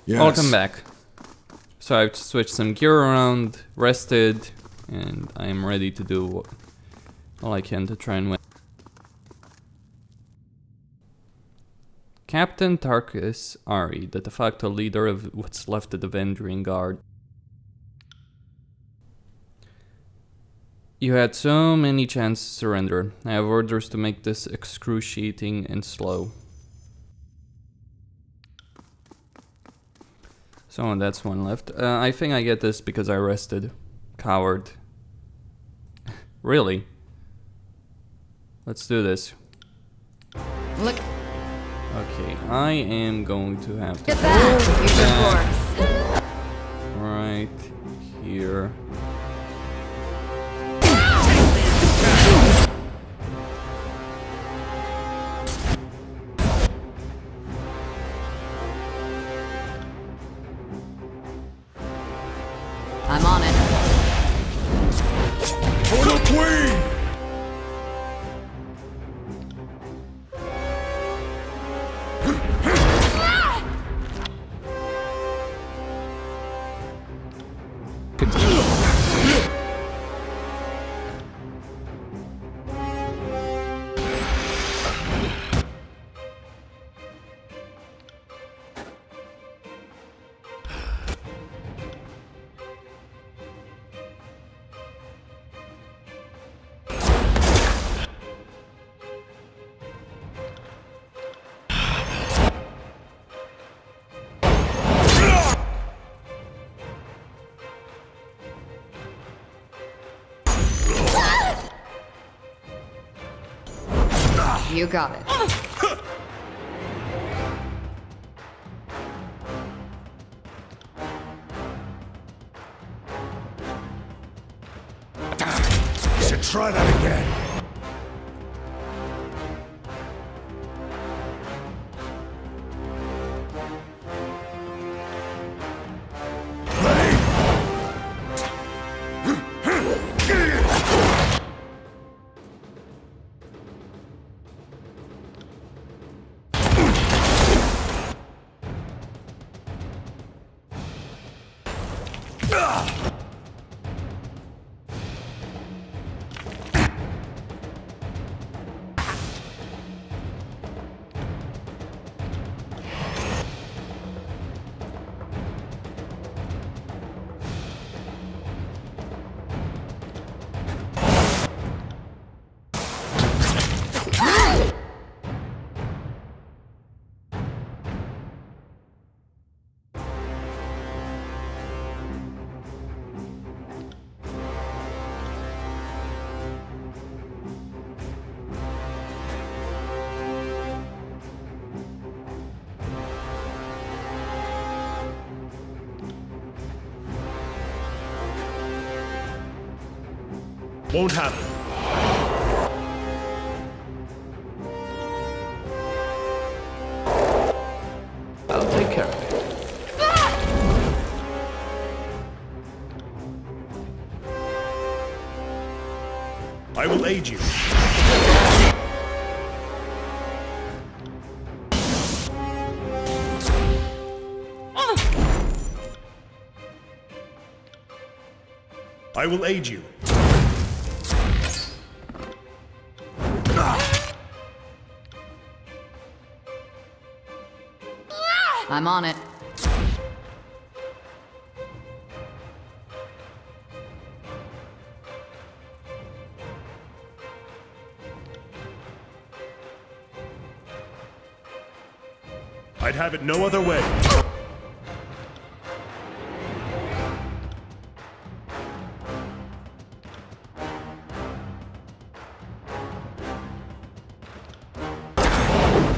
Yes. Welcome back. So I've switched some gear around, rested, and I am ready to do all I can to try and win. Captain Tarkus Ari, the de facto leader of what's left of the Vendrian Guard. You had so many chances to surrender. I have orders to make this excruciating and slow. So that's one left. I think I get this because I rested. Coward. Really? Let's do this. Look. Okay, I am going to have to Get that! Use your forks. right here. I'm on it. For the queen! You got it. You should try that again. Won't happen. I'll take care of it. I will aid you. I will aid you. I'm on it. I'd have it no other way.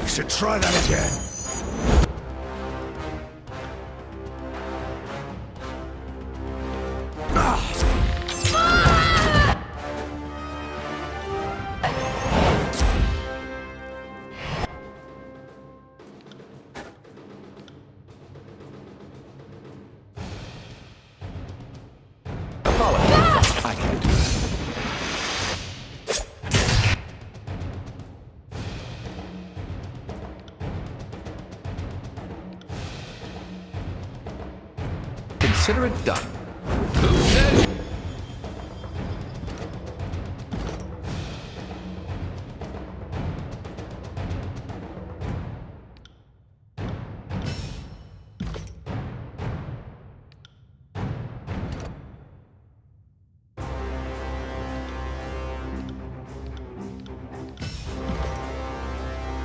You should try that again. I can't do that. Consider it done. Who says?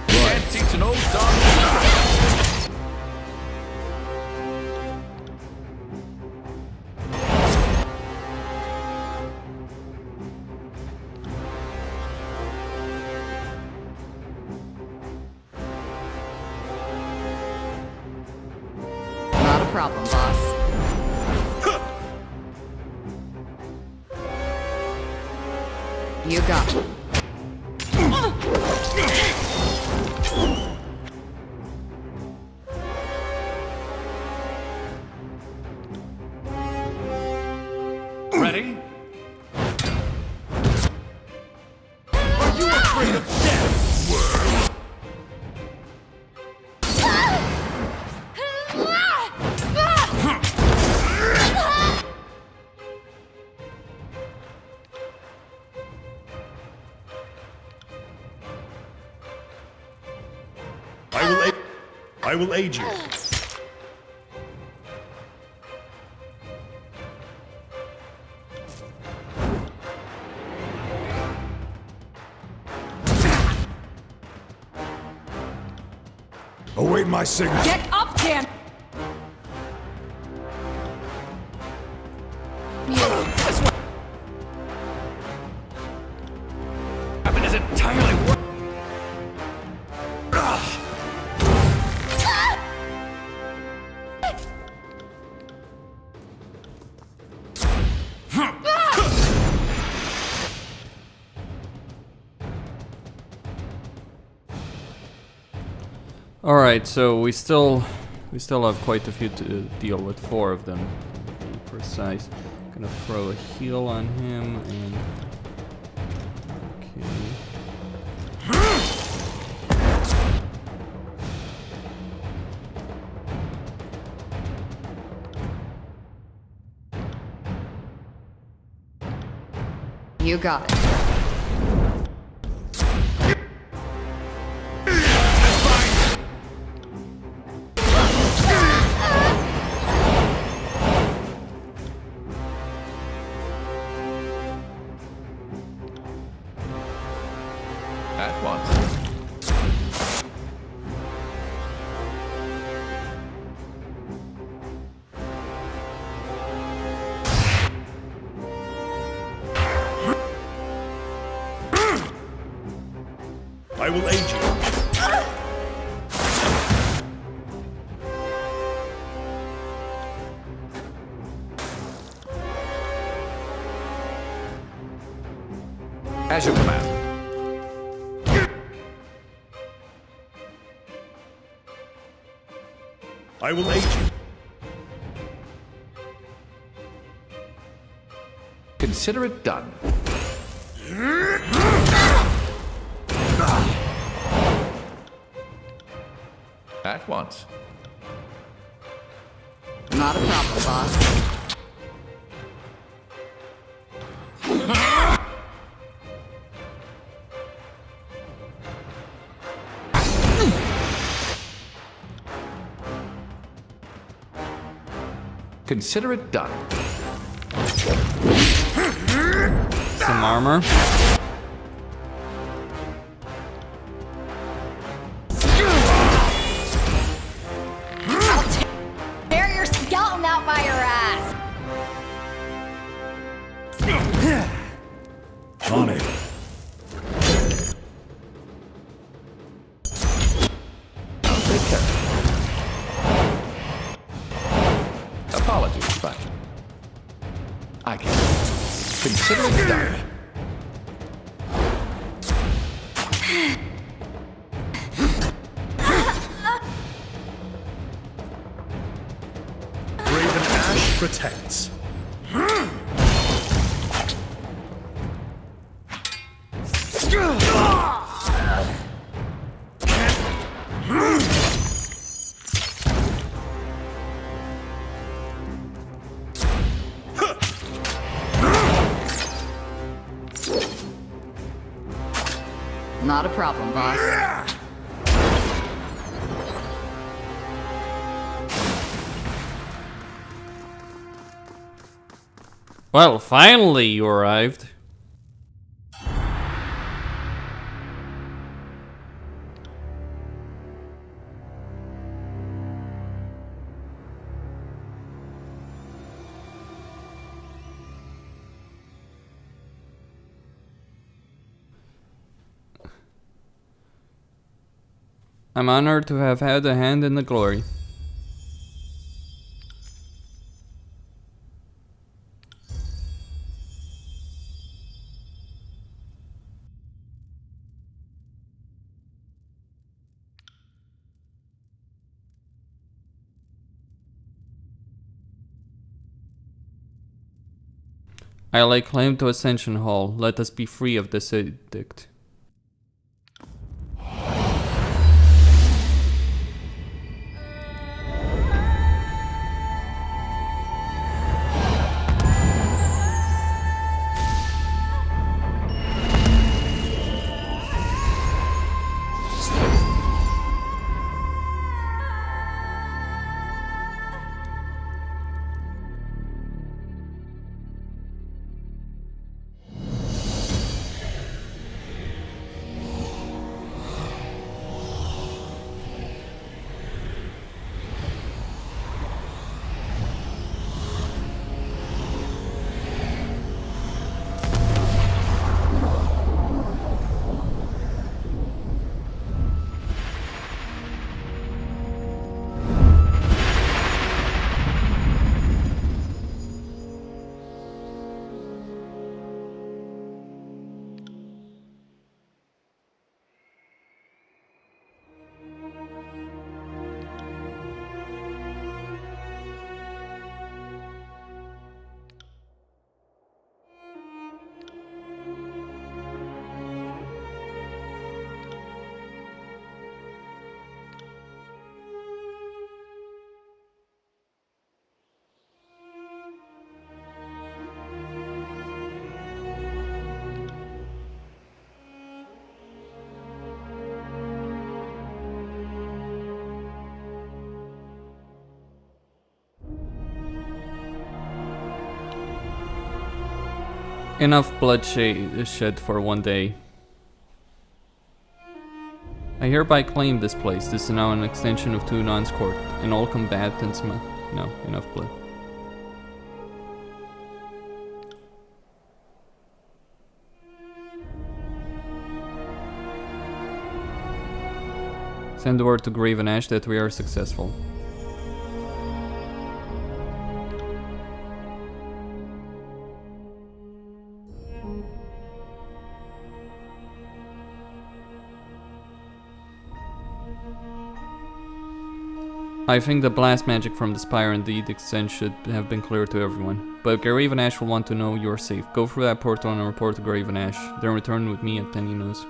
Can't teach an old dog. Not a problem, boss. You got it. Ready? Are you afraid of death, worm? I will aid you. Await my signal. Get up, Dan! Weapon is entirely worth. All right, so we still have quite a few to deal with. 4 of them, to be precise. Gonna throw a heal on him and You got it. At once. I will aid you. As you command. I will aid you. Consider it done. At once. Not a problem, boss. Consider it done. some armor. Tear your skeleton out by your ass! On it. I'll take care. Apologies, but I can't. Consider it done. Raven Ash protects. Not a problem, boss. Well, finally you arrived. I'm honored to have had a hand in the glory. I lay claim to Ascension Hall. Let us be free of this edict. Enough bloodshed for one day. I hereby claim this place. This is now an extension of Tunan's court, and all combatants no, enough blood. Send word to Grave and Ash that we are successful. I think the blast magic from the spire and the edict sense should have been clear to everyone. But Grave and Ash will want to know you're safe. Go through that portal and report to Grave and Ash. Then return with me at Penny News.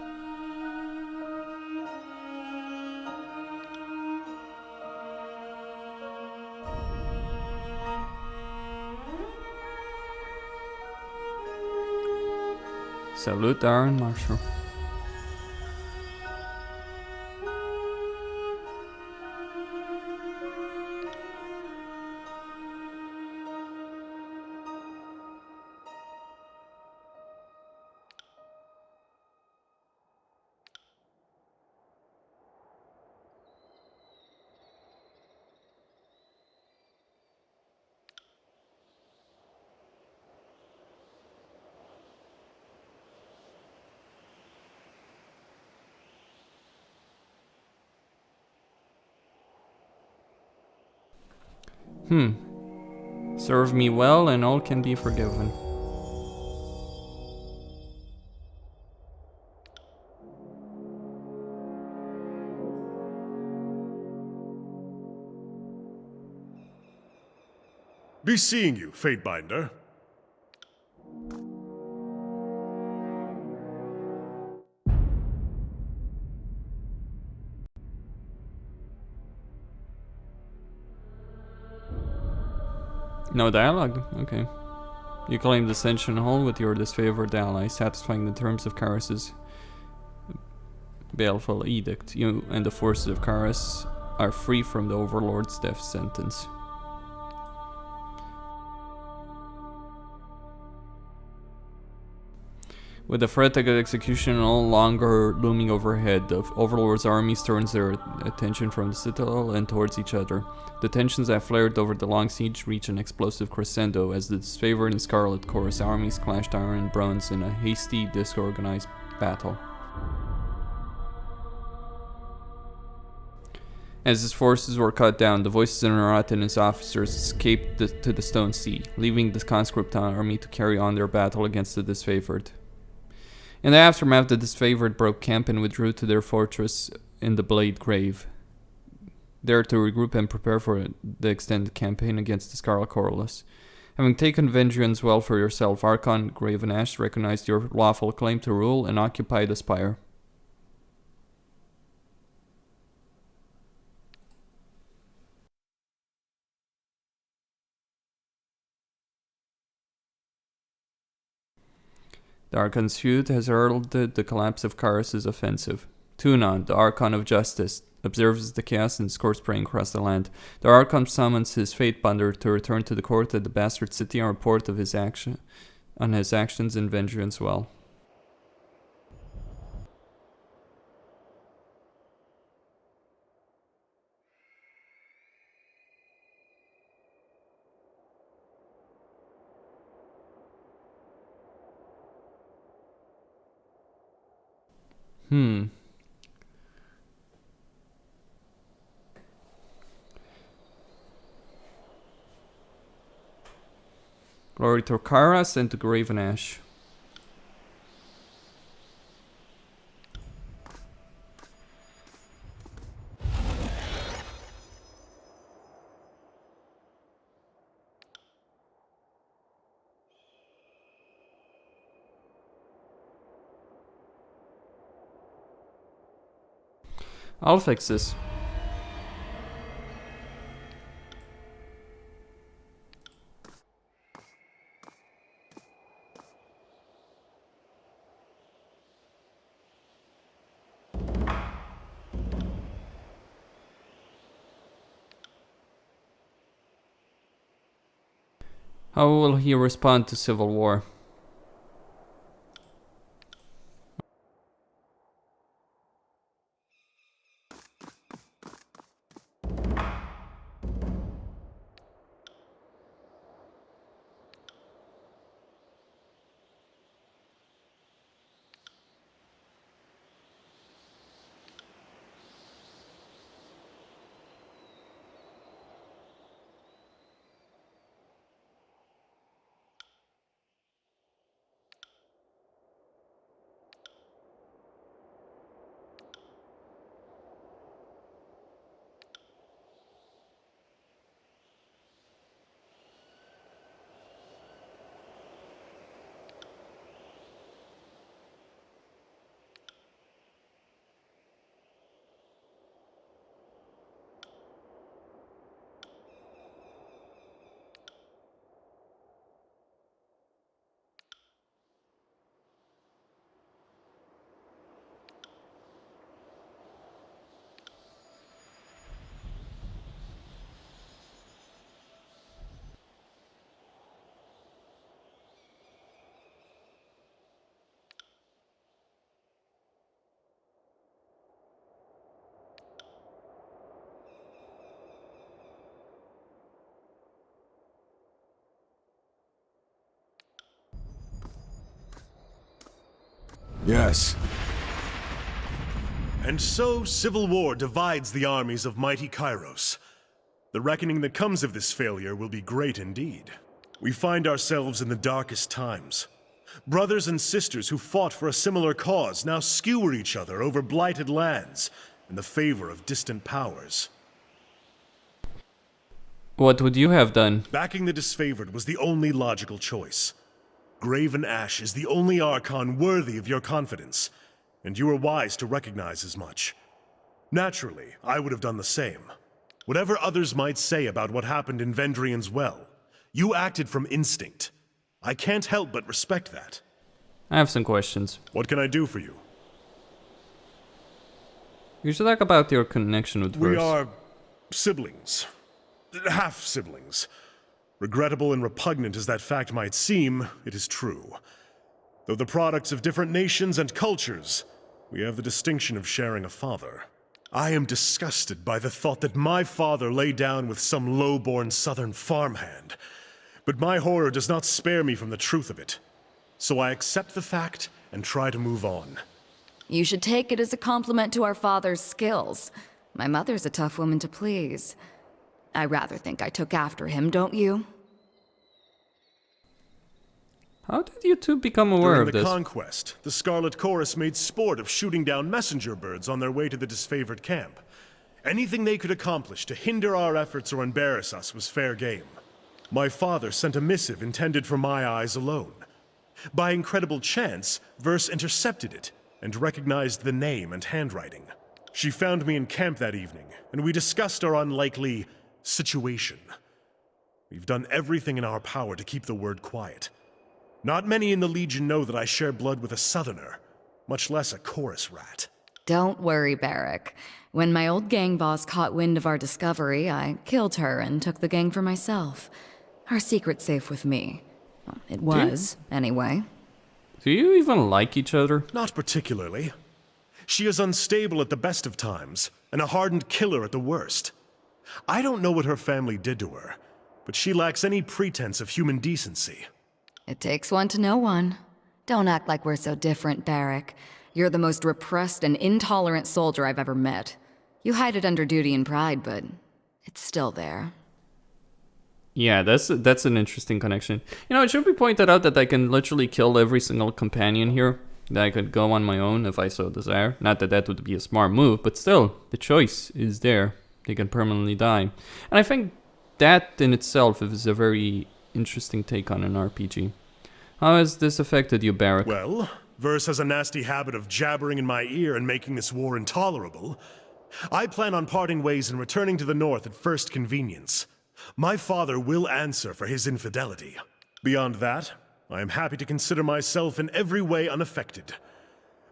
Salute Aaron Marshall. Serve me well and all can be forgiven. Be seeing you, Fatebinder. No dialogue? Okay. You claimed Ascension Hall with your disfavored ally, satisfying the terms of Karis's baleful edict. You and the forces of Karas are free from the Overlord's death sentence. With the threat of execution no longer looming overhead, the Overlord's armies turns their attention from the Citadel and towards each other. The tensions that flared over the long siege reach an explosive crescendo as the Disfavored and Scarlet Chorus armies clashed iron and bronze in a hasty, disorganized battle. As his forces were cut down, the voices of Narat and his officers escaped to the Stone Sea, leaving the conscript army to carry on their battle against the Disfavored. In the aftermath, the Disfavored broke camp and withdrew to their fortress in the Blade Grave, there to regroup and prepare for the extended campaign against the Scarlet Corolus. Having taken vengeance well for yourself, Archon Gravenash recognized your lawful claim to rule and occupied the spire. The Archon's feud has heralded the collapse of Karas' offensive. Tunon, the Archon of Justice, observes the chaos and discourse praying across the land. The Archon summons his Fate Bonder to return to the court at the Bastard City and report of his actions and vengeance well. Glory to Karas and to Gravenash. I'll fix this. How will he respond to civil war? Yes. And so, civil war divides the armies of mighty Kairos. The reckoning that comes of this failure will be great indeed. We find ourselves in the darkest times. Brothers and sisters who fought for a similar cause now skewer each other over blighted lands in the favor of distant powers. What would you have done? Backing the Disfavored was the only logical choice. Graven Ash is the only Archon worthy of your confidence, and you were wise to recognize as much. Naturally, I would have done the same. Whatever others might say about what happened in Vendrian's Well, you acted from instinct. I can't help but respect that. I have some questions. What can I do for you? You should talk about your connection with We Verse. are siblings. Half-siblings. Regrettable and repugnant as that fact might seem, it is true. Though the products of different nations and cultures, we have the distinction of sharing a father. I am disgusted by the thought that my father lay down with some low-born southern farmhand. But my horror does not spare me from the truth of it. So I accept the fact and try to move on. You should take it as a compliment to our father's skills. My mother's a tough woman to please. I rather think I took after him, don't you? How did you two become aware During of the this? conquest, the Scarlet Chorus made sport of shooting down messenger birds on their way to the disfavored camp. Anything they could accomplish to hinder our efforts or embarrass us was fair game. My father sent a missive intended for my eyes alone. By incredible chance, Verse intercepted it and recognized the name and handwriting. She found me in camp that evening, and we discussed our unlikely situation. We've done everything in our power to keep the word quiet. Not many in the Legion know that I share blood with a Southerner, much less a chorus rat. Don't worry, Barrack. When my old gang boss caught wind of our discovery, I killed her and took the gang for myself. Our secret's safe with me. Well, it was, anyway. Do you even like each other? Not particularly. She is unstable at the best of times, and a hardened killer at the worst. I don't know what her family did to her, but she lacks any pretense of human decency. It takes one to know one. Don't act like we're so different, Barrack. You're the most repressed and intolerant soldier I've ever met. You hide it under duty and pride, but it's still there. Yeah, that's an interesting connection. You know, it should be pointed out that I can literally kill every single companion here. That I could go on my own if I so desire. Not that that would be a smart move, but still, the choice is there. They can permanently die. And I think that in itself is a very interesting take on an RPG. How has this affected you, Barrack? Well, Verse has a nasty habit of jabbering in my ear and making this war intolerable. I plan on parting ways and returning to the north at first convenience. My father will answer for his infidelity. Beyond that, I am happy to consider myself in every way unaffected.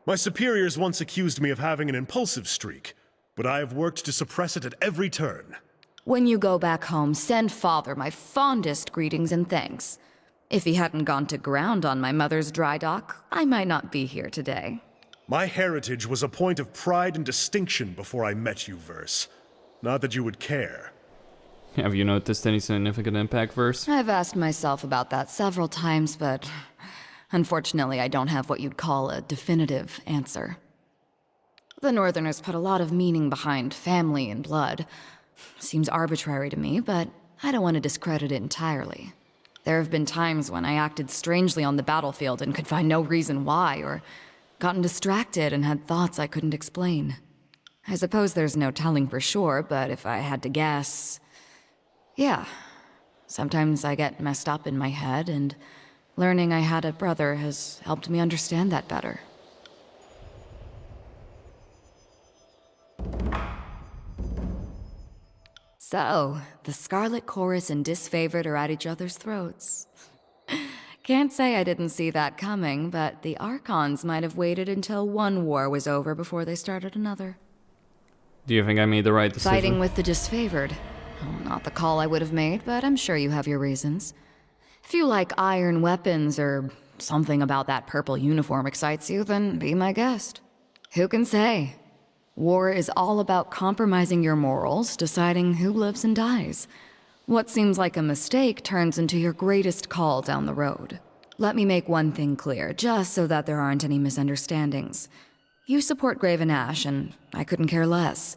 My superiors once accused me of having an impulsive streak, but I have worked to suppress it at every turn. When you go back home, send Father my fondest greetings and thanks. If he hadn't gone to ground on my mother's dry dock, I might not be here today. My heritage was a point of pride and distinction before I met you, Verse. Not that you would care. Have you noticed any significant impact, Verse? I've asked myself about that several times, but unfortunately I don't have what you'd call a definitive answer. The Northerners put a lot of meaning behind family and blood. Seems arbitrary to me, but I don't want to discredit it entirely. There have been times when I acted strangely on the battlefield and could find no reason why, or gotten distracted and had thoughts I couldn't explain. I suppose there's no telling for sure, but if I had to guess... yeah. Sometimes I get messed up in my head, and learning I had a brother has helped me understand that better. So, the Scarlet Chorus and Disfavored are at each other's throats. Can't say I didn't see that coming, but the Archons might have waited until one war was over before they started another. Do you think I made the right decision? Fighting with the Disfavored. Oh, not the call I would have made, but I'm sure you have your reasons. If you like iron weapons or something about that purple uniform excites you, then be my guest. Who can say? War is all about compromising your morals, deciding who lives and dies. What seems like a mistake turns into your greatest call down the road. Let me make one thing clear, just so that there aren't any misunderstandings. You support Graven Ash, and I couldn't care less.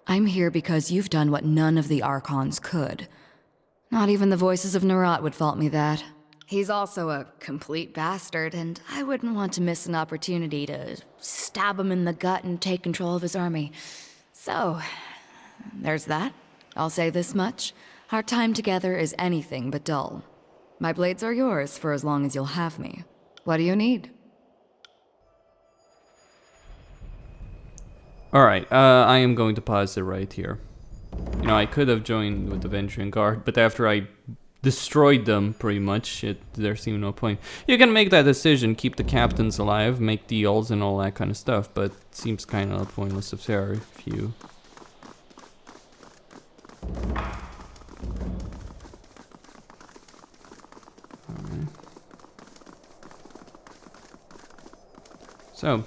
I'm here because you've done what none of the Archons could. Not even the voices of Nerat would fault me that. He's also a complete bastard, and I wouldn't want to miss an opportunity to stab him in the gut and take control of his army. So, there's that. I'll say this much. Our time together is anything but dull. My blades are yours for as long as you'll have me. What do you need? Alright, I am going to pause it right here. You know, I could have joined with the Ventrian Guard, but after I destroyed them, pretty much. There seemed no point. You can make that decision, keep the captains alive, make deals and all that kind of stuff, but it seems kind of pointless if you... Alright. So,